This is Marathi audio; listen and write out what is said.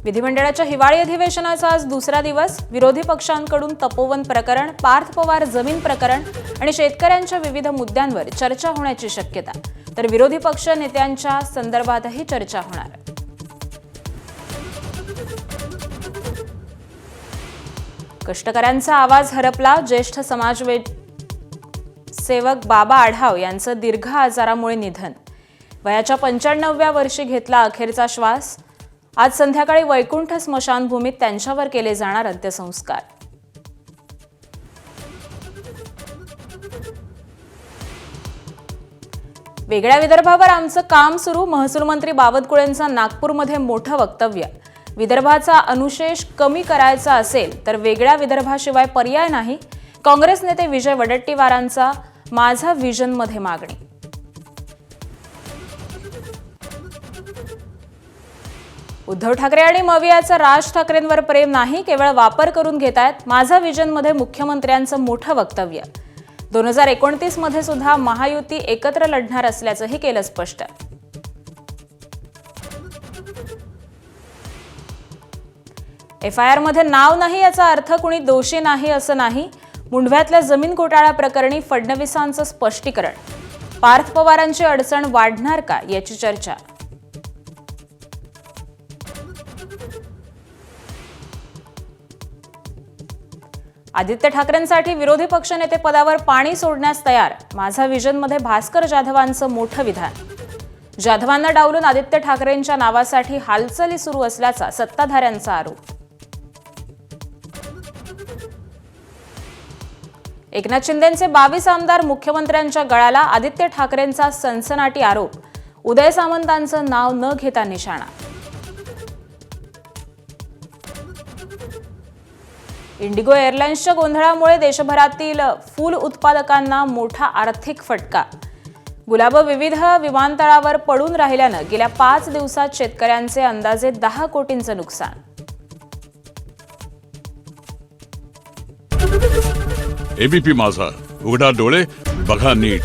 विधिमंडळाच्या हिवाळी अधिवेशनाचा आज दुसरा दिवस. विरोधी पक्षांकडून तपोवन प्रकरण, पार्थ पवार जमीन प्रकरण आणि शेतकऱ्यांच्या विविध मुद्द्यांवर चर्चा होण्याची शक्यता. तर विरोधी पक्ष नेत्यांच्या संदर्भातही चर्चा होणार. कष्टकऱ्यांचा आवाज हरपला. ज्येष्ठ समाजसेवक बाबा आढाव यांचं दीर्घ आजारामुळे निधन. वयाच्या 95व्या वर्षी घेतला अखेरचा श्वास. आज संध्याकाळी वैकुंठ स्मशानभूमीत त्यांच्यावर केले जाणार अंत्यसंस्कार. वेगळ्या विदर्भावर आमचं काम सुरू. महसूल मंत्री बावनकुळेंचं नागपूरमध्ये मोठं वक्तव्य. विदर्भाचा अनुशेष कमी करायचा असेल तर वेगळ्या विदर्भाशिवाय पर्याय नाही. काँग्रेस नेते विजय वडेट्टीवारांचा माझा व्हिजनमध्ये मागणी. उद्धव ठाकरे आणि मवियाचं राज ठाकरेंवर प्रेम नाही, केवळ वापर करून घेतायत. माझा व्हिजनमध्ये मुख्यमंत्र्यांचं मोठं वक्तव्य. 2029 मध्ये सुद्धा महायुती एकत्र लढणार असल्याचंही केलं स्पष्ट. FIR मध्ये नाव नाही याचा अर्थ कुणी दोषी नाही असं नाही. मुंढव्यातल्या जमीन घोटाळा प्रकरणी फडणवीसांचं स्पष्टीकरण. पार्थ पवारांची अडचण वाढणार का याची चर्चा. आदित्य ठाकरेंसाठी विरोधी पक्षनेते पदावर पाणी सोडण्यास तयार. माझा व्हिजनमध्ये भास्कर जाधवांचं मोठं विधान. जाधवांना डावलून आदित्य ठाकरेंच्या नावासाठी हालचाली सुरू असल्याचा सत्ताधाऱ्यांचा आरोप. एकनाथ शिंदेंचे 22 आमदार मुख्यमंत्र्यांच्या गळाला. आदित्य ठाकरेंचा सनसनाटी आरोप. उदय सामंतांचं नाव न घेता निशाणा. इंडिगो एअरलाइन्सच्या गोंधळामुळे देशभरातील फूल उत्पादकांना मोठा आर्थिक फटका. गुलाब विविध विमानतळावर पडून राहिल्यानं गेल्या 5 दिवसात शेतकऱ्यांचे अंदाजे 10 कोटींचं नुकसान. एबीपी माझा, उघडा डोळे बघा नीट.